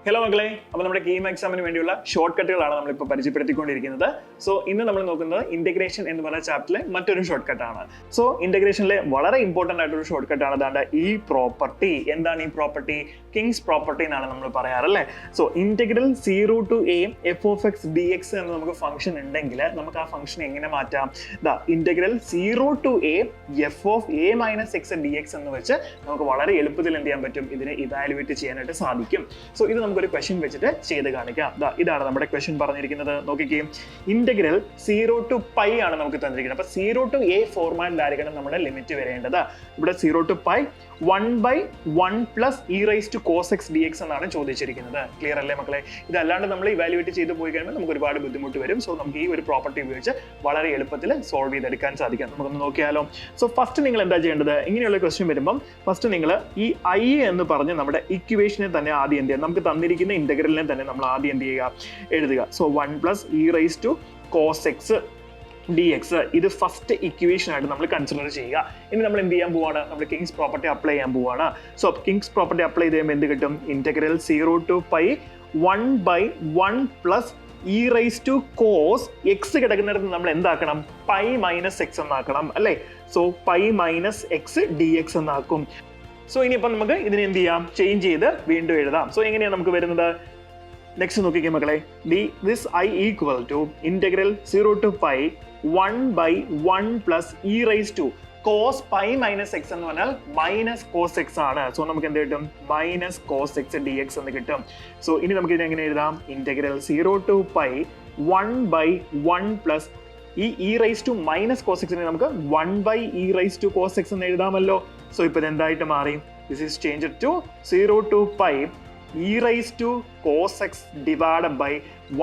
Hello മക്കളെ, അപ്പോൾ നമ്മുടെ കീം എക്സാമിന് വേണ്ടിയുള്ള ഷോർട്ട് കട്ടുകളാണ് നമ്മളിപ്പോൾ പരിചയപ്പെടുത്തിക്കൊണ്ടിരിക്കുന്നത്. സോ ഇന്ന് നമ്മൾ നോക്കുന്നത് ഇന്റഗ്രേഷൻ എന്ന് പറഞ്ഞ ചാപ്റ്ററിലെ മറ്റൊരു ഷോർട്ട് കട്ടാണ്. സോ ഇന്റഗ്രേഷനിലെ വളരെ ഇമ്പോർട്ടന്റ് ആയിട്ടൊരു ഷോർട്ട് കട്ടാണ് അതാണ്ട് ഈ പ്രോപ്പർട്ടി. എന്താണ് ഈ പ്രോപ്പർട്ടി? കിങ്സ് പ്രോപ്പർട്ടി എന്നാണ് നമ്മൾ പറയാറല്ലേ. So integral 0 to a f of x dx എന്ന് നമുക്ക് ഫംഗ്ഷൻ ഉണ്ടെങ്കിൽ നമുക്ക് ആ ഫംഗ്ഷൻ എങ്ങനെ മാറ്റാം? Integral 0 to a f of a minus x dx എന്ന് വെച്ച് നമുക്ക് വളരെ എളുപ്പത്തിൽ എന്ത് ചെയ്യാൻ പറ്റും? ഇതിനെ ഇവാലുവേറ്റ് ചെയ്യാനായിട്ട് സാധിക്കും. സോ ഇത് നമുക്കൊരു ക്വസ്റ്റ്യൻ വെച്ചിട്ട് ചെയ്ത് കാണിക്കാം. ഇതാണ് നമ്മുടെ ക്വസ്റ്റ്യൻ പറഞ്ഞിരിക്കുന്നത്. നോക്കിക്കേ, ഇന്റഗ്രൽ 0 to π ആണ് നമുക്ക് തന്നിരിക്കുന്നത്. അപ്പൊ 0 to a ഫോർമാറ്റിലായിരിക്കണം നമ്മുടെ ലിമിറ്റ് വരേണ്ടത്. ഇവിടെ 0 to π 1/1 plus e raised to cos x dx എന്നാണ് ചോദിച്ചിരിക്കുന്നത്. ക്ലിയർ അല്ലേ മക്കളെ? ഇതല്ലാണ്ട് നമ്മൾ ഇവാലുവേറ്റ് ചെയ്ത് പോയി കഴിയുമ്പോൾ നമുക്ക് ഒരുപാട് ബുദ്ധിമുട്ട് വരും. സോ നമുക്ക് ഈ ഒരു പ്രോപ്പർട്ടി ഉപയോഗിച്ച് വളരെ എളുപ്പത്തിൽ സോൾവ് ചെയ്തെടുക്കാൻ സാധിക്കും. നമുക്കൊന്ന് നോക്കിയാലോ. സോ ഫസ്റ്റ് നിങ്ങൾ എന്താ ചെയ്യേണ്ടത്? ഇങ്ങനെയുള്ള ക്വസ്റ്റ്യൻ വരുമ്പം ഫസ്റ്റ് നിങ്ങൾ ഈ ഐ എന്ന് പറഞ്ഞ് നമ്മുടെ ഇക്വേഷനെ തന്നെ ആദ്യം എന്ത് ചെയ്യുക? നമുക്ക് തന്നിരിക്കുന്ന ഇന്റഗ്രലിനെ തന്നെ നമ്മൾ ആദ്യം എന്ത് ചെയ്യുക? എഴുതുക. So 1 plus e raised to cos x dx ഇത് ഫസ്റ്റ് ഇക്വേഷൻ ആയിട്ട് നമ്മൾ കൺസിഡർ ചെയ്യുക. ഇനി നമ്മൾ എന്ത് ചെയ്യാൻ പോവാണ്? നമ്മൾ കിങ്സ് പ്രോപ്പർട്ടി അപ്ലൈ ചെയ്യാൻ പോവാണ്. സോ കിങ്സ് പ്രോപ്പർട്ടി അപ്ലൈ ചെയ്യുമ്പോൾ എന്ത് കിട്ടും? Integral 0 to π 1/1 plus e raised to cos x കിടക്കുന്നിടത്ത് നമ്മൾ എന്താക്കണം? π minus x എന്നാക്കണം അല്ലേ. സോ π minus x dx എന്നാക്കും. സോ ഇനിയിപ്പം നമുക്ക് ഇതിനെ എന്ത് ചെയ്യാം? ചേഞ്ച് ചെയ്ത് വീണ്ടും എഴുതാം. സോ എങ്ങനെയാണ് നമുക്ക് വരുന്നത്? നെക്സ്റ്റ് നോക്കിക്കേ മക്കളെ, this i equal to integral 0 to π 1/1 plus e raised to cos π minus x എന്ന് പറഞ്ഞാൽ മൈനസ് cos x ആണ്. സോ നമുക്ക് എന്ത് കിട്ടും? മൈനസ് cos x dx എന്ന് കിട്ടും. സോ ഇനി നമുക്ക് ഇതിനെ എങ്ങനെ എഴുതാം? ഇന്റഗ്രൽ 0 to π 1/1 പ്ലസ് ഈ e raised to minus cos x നെ നമുക്ക് 1/e raised to cos x എന്ന് എഴുതാമല്ലോ. സോ ഇപ്പൊ ഇത് എന്തായിട്ട് മാറി? This is changed to 0 to π e raised to cos x divided by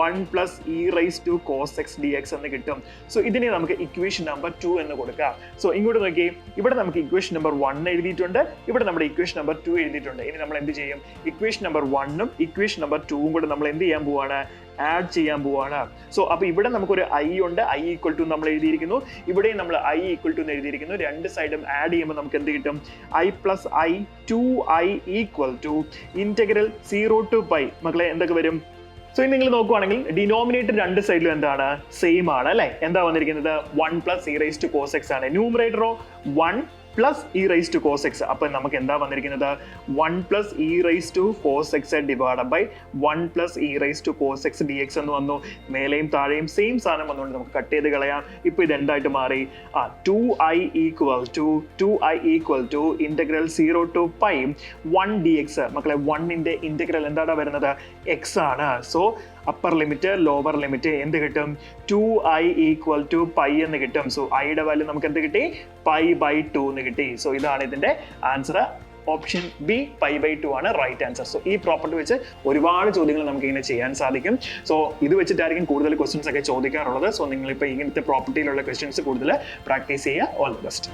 1 plus e raised to cos x dx എന്ന് കിട്ടും. So ഇതിനെ നമുക്ക് ഇക്വേഷൻ നമ്പർ 2 എന്ന് കൊടുക്കാം. സോ ഇങ്ങോട്ട് നോക്കി, ഇവിടെ നമുക്ക് ഇക്വേഷൻ നമ്പർ 1 എഴുതിയിട്ടുണ്ട്, ഇവിടെ നമ്മുടെ ഇക്വേഷൻ നമ്പർ 2 എഴുതിയിട്ടുണ്ട്. ഇനി നമ്മൾ എന്ത് ചെയ്യും? ഇക്വേഷൻ നമ്പർ 1ഉം ഇക്വേഷൻ നമ്പർ 2ഉം കൂടെ നമ്മൾ എന്ത് ചെയ്യാൻ പോവാണ്? ആഡ് ചെയ്യാൻ പോവാണ്. സോ അപ്പൊ ഇവിടെ നമുക്കൊരു ഐ ഉണ്ട്, ഐ ഈക്വൽ ടു നമ്മൾ എഴുതിയിരിക്കുന്നു, ഇവിടെയും നമ്മൾ ഐ ഈക്വൽ ടു എന്ന് എഴുതിയിരിക്കുന്നു. രണ്ട് സൈഡും ആഡ് ചെയ്യുമ്പോൾ നമുക്ക് എന്ത് കിട്ടും? I plus I 2i equal to integral 0 to π. മക്കളെ എന്തൊക്കെ വരും? സോ ഇനി നിങ്ങൾ നോക്കുവാണെങ്കിൽ ഡിനോമിനേറ്റർ രണ്ട് സൈഡിലും എന്താണ്? സെയിം ആണ് അല്ലെ. എന്താ വന്നിരിക്കുന്നത്? 1 plus e raised to cos x ആണ്. ന്യൂമറേറ്ററോ 1 plus e raised to cos x. അപ്പൊ നമുക്ക് എന്താ വന്നിരിക്കുന്നത്? 1 plus e raised to cos x divided by 1 plus e raised to cos x dx എന്ന് വന്നു. മേലെയും താഴെയും സെയിം സാധനം വന്നുകൊണ്ട് നമുക്ക് കട്ട് ചെയ്ത് കളയാം. ഇപ്പൊ ഇത് എന്തായിട്ട് മാറി? 2i equal to integral 0 to π 1 dx. മക്കളെ 1ന്റെ ഇന്റഗ്രൽ എന്താണ് വരുന്നത്? x ആണ്. So upper limit lower limit എന്ത് കിട്ടും? 2i equal to π എന്ന് കിട്ടും. സോ ഐയുടെ വാല്യൂ നമുക്ക് എന്ത് കിട്ടി? π/2 എന്ന് കിട്ടി. സോ ഇതാണ് ഇതിന്റെ ആൻസർ. ഓപ്ഷൻ ബി π/2 ആണ് റൈറ്റ് ആൻസർ. സോ ഈ പ്രോപ്പർട്ടി വെച്ച് ഒരുപാട് ചോദ്യങ്ങൾ നമുക്ക് ഇങ്ങനെ ചെയ്യാൻ സാധിക്കും. സോ ഇത് വെച്ചിട്ടായിരിക്കും കൂടുതൽ ക്വസ്റ്റ്യൻസ് ഒക്കെ ചോദിക്കാറുള്ളത്. സോ നിങ്ങളിപ്പോൾ ഇങ്ങനത്തെ പ്രോപ്പർട്ടിയിലുള്ള ക്വസ്റ്റ്യൻസ് കൂടുതൽ പ്രാക്ടീസ് ചെയ്യുക. All the best.